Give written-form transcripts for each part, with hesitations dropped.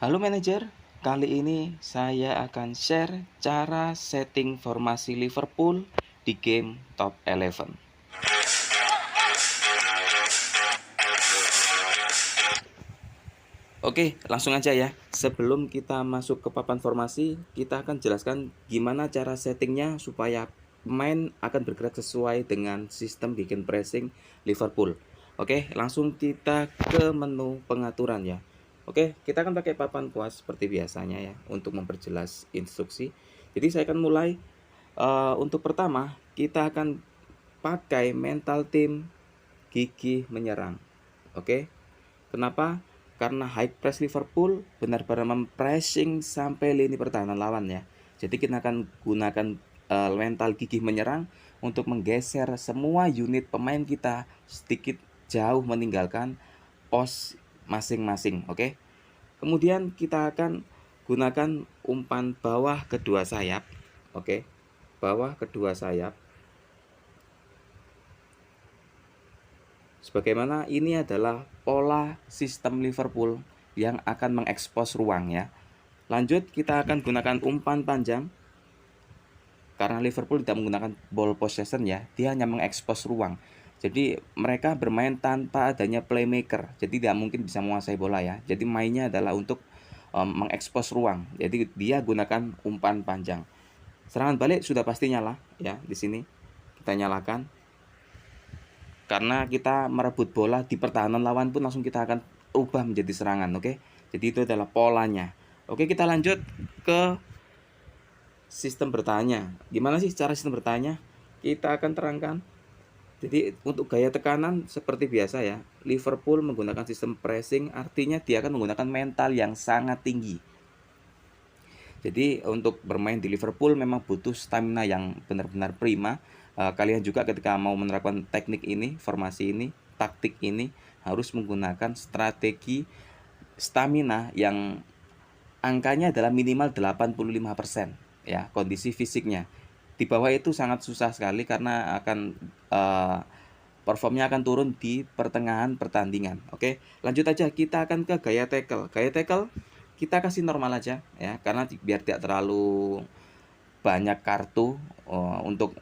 Halo manajer, kali ini saya akan share cara setting formasi Liverpool di game Top 11. Oke, langsung aja ya. Sebelum kita masuk ke papan formasi, kita akan jelaskan gimana cara settingnya supaya pemain akan bergerak sesuai dengan sistem bikin pressing Liverpool. Oke, langsung kita ke menu pengaturan ya. Oke, kita akan pakai papan puas seperti biasanya ya untuk memperjelas instruksi. Jadi saya akan mulai. Untuk pertama, kita akan pakai mental team gigih menyerang. Oke, kenapa? Karena high press Liverpool benar-benar mempressing sampai lini pertahanan lawan ya. Jadi kita akan gunakan mental gigih menyerang untuk menggeser semua unit pemain kita sedikit jauh meninggalkan pos masing-masing. Oke. Kemudian kita akan gunakan umpan bawah kedua sayap. Oke. Bawah kedua sayap. Sebagaimana ini adalah pola sistem Liverpool yang akan mengekspos ruang ya. Lanjut kita akan gunakan umpan panjang. Karena Liverpool tidak menggunakan ball possession ya, dia hanya mengekspos ruang. Jadi mereka bermain tanpa adanya playmaker. Jadi tidak mungkin bisa menguasai bola ya. Jadi mainnya adalah untuk mengekspos ruang. Jadi dia gunakan umpan panjang. Serangan balik sudah pasti nyala ya di sini. Kita nyalakan. Karena kita merebut bola di pertahanan lawan pun langsung kita akan ubah menjadi serangan, oke? Jadi itu adalah polanya. Oke, kita lanjut ke sistem bertanya. Gimana sih cara sistem bertanya? Kita akan terangkan. Jadi untuk gaya tekanan seperti biasa ya, Liverpool menggunakan sistem pressing, artinya dia akan menggunakan mental yang sangat tinggi. Jadi untuk bermain di Liverpool memang butuh stamina yang benar-benar prima. Kalian juga ketika mau menerapkan teknik ini, formasi ini, taktik ini harus menggunakan strategi stamina yang angkanya adalah minimal 85% ya, kondisi fisiknya. Di bawah itu sangat susah sekali karena akan performnya akan turun di pertengahan pertandingan. Oke, lanjut aja, kita akan ke gaya tackle. Gaya tackle kita kasih normal aja ya, karena biar tidak terlalu banyak kartu untuk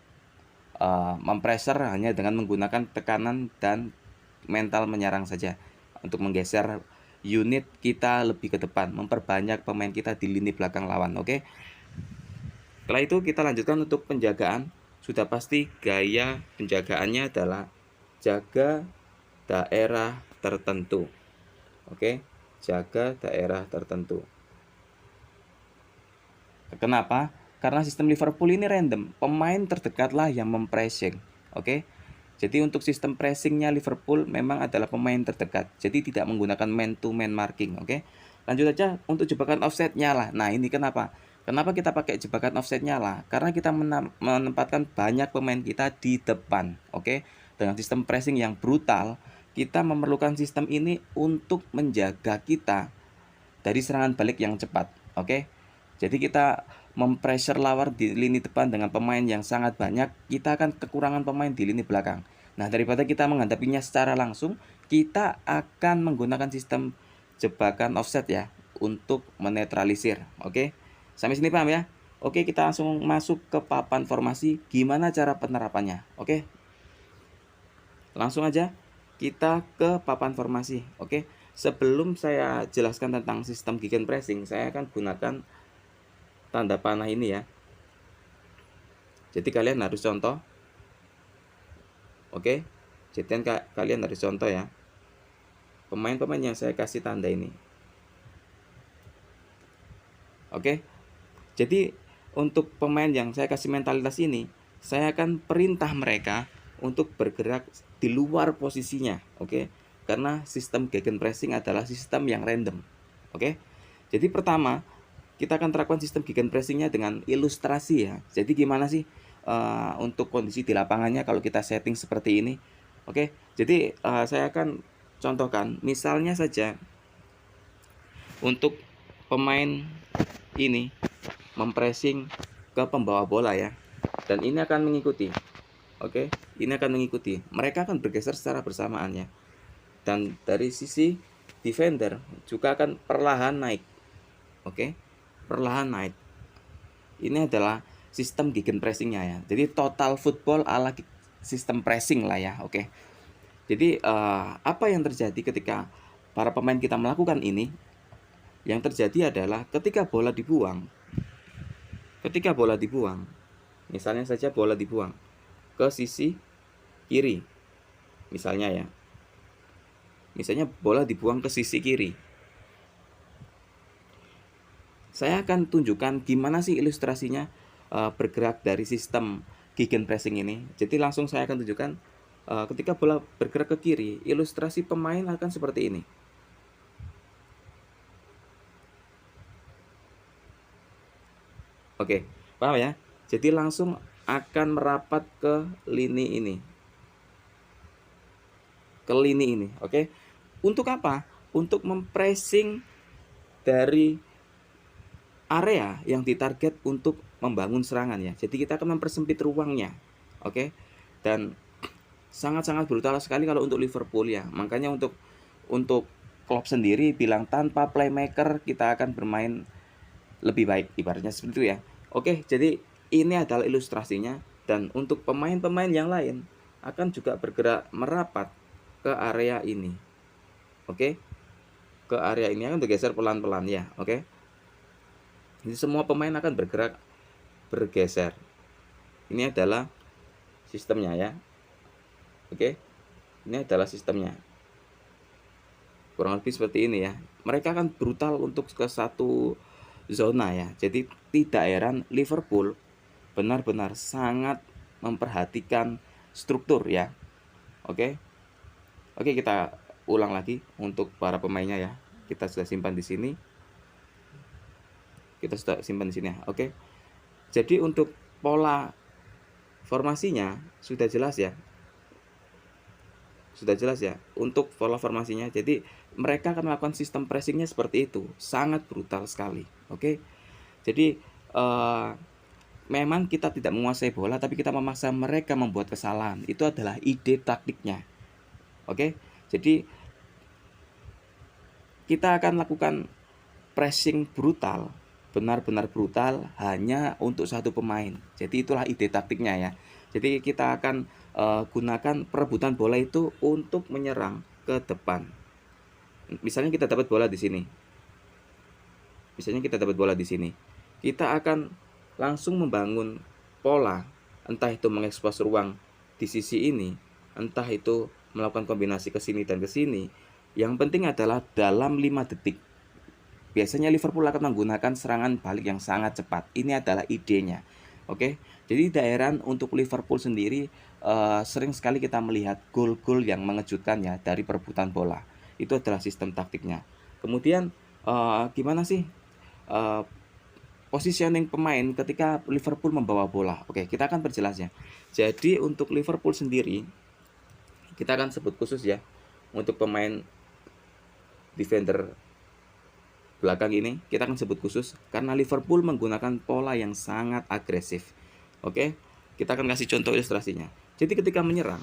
mempressure hanya dengan menggunakan tekanan dan mental menyerang saja untuk menggeser unit kita lebih ke depan, memperbanyak pemain kita di lini belakang lawan. Oke. Setelah itu kita lanjutkan untuk penjagaan. Sudah pasti gaya penjagaannya adalah jaga daerah tertentu. Oke, jaga daerah tertentu. Kenapa? Karena sistem Liverpool ini random. Pemain terdekatlah yang mempressing. Oke. Jadi untuk sistem pressingnya Liverpool memang adalah pemain terdekat. Jadi tidak menggunakan man to man marking. Oke. Lanjut aja untuk jebakan offsetnya lah. Nah ini kenapa? Kenapa kita pakai jebakan offsetnya lah? Karena kita menempatkan banyak pemain kita di depan. Oke. Dengan sistem pressing yang brutal, kita memerlukan sistem ini untuk menjaga kita dari serangan balik yang cepat. Oke. Jadi kita mempressure lawan di lini depan dengan pemain yang sangat banyak, kita akan kekurangan pemain di lini belakang. Nah, daripada kita menghadapinya secara langsung, kita akan menggunakan sistem jebakan offset ya untuk menetralisir. Oke. Sampai sini paham ya? Oke, kita langsung masuk ke papan formasi. Gimana cara penerapannya? Oke. Langsung aja kita ke papan formasi. Oke. Sebelum saya jelaskan tentang sistem gegenpressing, saya akan gunakan tanda panah ini ya. Jadi kalian harus contoh. Oke. Jadi kalian harus contoh ya. Pemain-pemain yang saya kasih tanda ini. Oke. Jadi untuk pemain yang saya kasih mentalitas ini, saya akan perintah mereka untuk bergerak di luar posisinya. Oke. Karena sistem gegenpressing adalah sistem yang random. Oke. Jadi pertama, kita akan terapkan sistem gegenpressingnya dengan ilustrasi ya. Jadi gimana sih untuk kondisi di lapangannya kalau kita setting seperti ini? Oke, jadi saya akan contohkan. Misalnya saja untuk pemain ini mempressing ke pembawa bola ya, dan ini akan mengikuti. Oke, ini akan mengikuti. Mereka akan bergeser secara bersamaan ya. Dan dari sisi defender juga akan perlahan naik. Oke, perlahan naik. Ini adalah sistem gegenpressingnya ya. Jadi total football ala sistem pressing lah ya. Oke. Jadi apa yang terjadi ketika para pemain kita melakukan ini? Yang terjadi adalah ketika bola dibuang, misalnya saja bola dibuang ke sisi kiri, misalnya ya. Misalnya bola dibuang ke sisi kiri. Saya akan tunjukkan gimana sih ilustrasinya bergerak dari sistem gegenpressing ini. Jadi langsung saya akan tunjukkan ketika bola bergerak ke kiri, ilustrasi pemain akan seperti ini. Oke, paham ya? Jadi langsung akan merapat ke lini ini. Oke. Untuk apa? Untuk mempressing dari area yang ditarget untuk membangun serangan ya. Jadi kita akan mempersempit ruangnya. Oke. Dan sangat-sangat brutal sekali kalau untuk Liverpool ya. Makanya untuk Klopp sendiri bilang tanpa playmaker kita akan bermain lebih baik, ibaratnya seperti itu ya. Oke, jadi ini adalah ilustrasinya, dan untuk pemain-pemain yang lain akan juga bergerak merapat ke area ini. Oke, ke area ini akan bergeser pelan-pelan ya. Oke, jadi semua pemain akan bergeser. Ini adalah sistemnya ya. Oke, ini adalah sistemnya. Kurang lebih seperti ini ya. Mereka akan brutal untuk ke satu zona ya. Jadi tidak heran Liverpool benar-benar sangat memperhatikan struktur ya. Oke. Oke, kita ulang lagi untuk para pemainnya ya. Kita sudah simpan di sini. Ya. Oke. Jadi untuk pola formasinya sudah jelas ya. Untuk pola formasinya. Jadi mereka akan melakukan sistem pressingnya seperti itu, sangat brutal sekali. Oke. Jadi memang kita tidak menguasai bola, tapi kita memaksa mereka membuat kesalahan. Itu adalah ide taktiknya. Oke. Jadi kita akan lakukan pressing brutal, benar-benar brutal hanya untuk satu pemain. Jadi itulah ide taktiknya ya. Jadi kita akan gunakan perebutan bola itu untuk menyerang ke depan. Misalnya kita dapat bola di sini. Kita akan langsung membangun pola, entah itu mengekspos ruang di sisi ini, entah itu melakukan kombinasi ke sini dan ke sini. Yang penting adalah dalam 5 detik. Biasanya Liverpool akan menggunakan serangan balik yang sangat cepat. Ini adalah idenya. Oke. Jadi daerah untuk Liverpool sendiri sering sekali kita melihat gol-gol yang mengejutkan ya dari perebutan bola. Itu adalah sistem taktiknya. Kemudian gimana sih positioning pemain ketika Liverpool membawa bola? Oke, kita akan perjelasnya. Jadi untuk Liverpool sendiri kita akan sebut khusus ya untuk pemain defender belakang ini kita akan sebut khusus karena Liverpool menggunakan pola yang sangat agresif. Oke, kita akan kasih contoh ilustrasinya. Jadi ketika menyerang,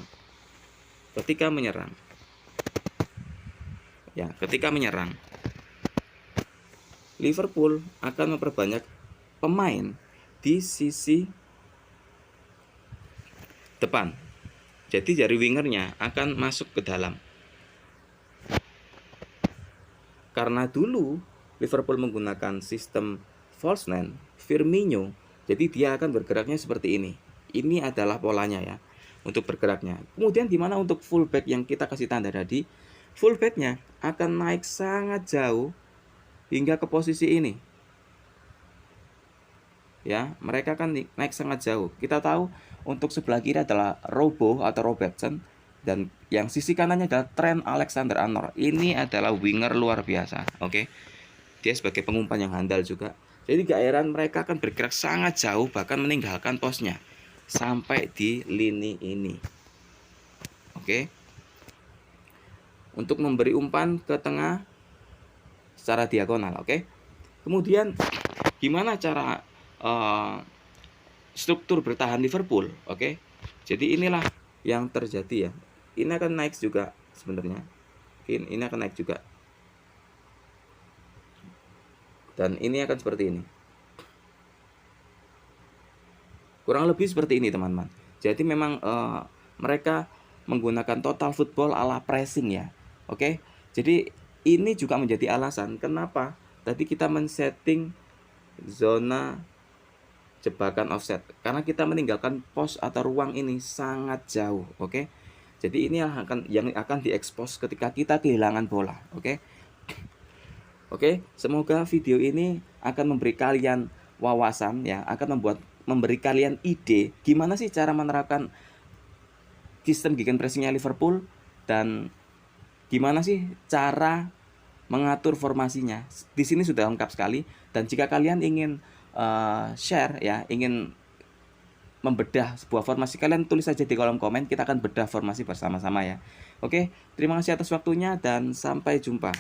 Liverpool akan memperbanyak pemain di sisi depan. Jadi dari wingernya akan masuk ke dalam. Karena dulu Liverpool menggunakan sistem false nine, Firmino, jadi dia akan bergeraknya seperti ini. Ini adalah polanya ya untuk bergeraknya. Kemudian di mana untuk fullback yang kita kasih tanda tadi, fullbacknya akan naik sangat jauh hingga ke posisi ini. Ya, mereka akan naik sangat jauh. Kita tahu untuk sebelah kiri adalah Robertson, dan yang sisi kanannya adalah Trent Alexander-Arnold. Ini adalah winger luar biasa. Oke. Dia sebagai pengumpan yang handal juga. Jadi gak heran mereka akan bergerak sangat jauh, bahkan meninggalkan posnya sampai di lini ini. Oke. Untuk memberi umpan ke tengah secara diagonal. Oke. Kemudian gimana cara struktur bertahan Liverpool? Oke. Jadi inilah yang terjadi ya. Ini akan naik juga sebenarnya. Ini akan naik juga. Dan ini akan seperti ini. Kurang lebih seperti ini teman-teman. Jadi memang mereka menggunakan total football ala pressing ya. Oke. Jadi ini juga menjadi alasan kenapa tadi kita men-setting zona jebakan offset, karena kita meninggalkan pos atau ruang ini sangat jauh. Oke. Jadi ini yang akan diekspos ketika kita kehilangan bola. Oke. Oke, semoga video ini akan memberi kalian wawasan ya, akan memberi kalian ide gimana sih cara menerapkan sistem gegenpressingnya Liverpool dan gimana sih cara mengatur formasinya. Di sini sudah lengkap sekali, dan jika kalian ingin share ya, ingin membedah sebuah formasi, kalian tulis saja di kolom komen, kita akan bedah formasi bersama-sama ya. Oke, terima kasih atas waktunya dan sampai jumpa.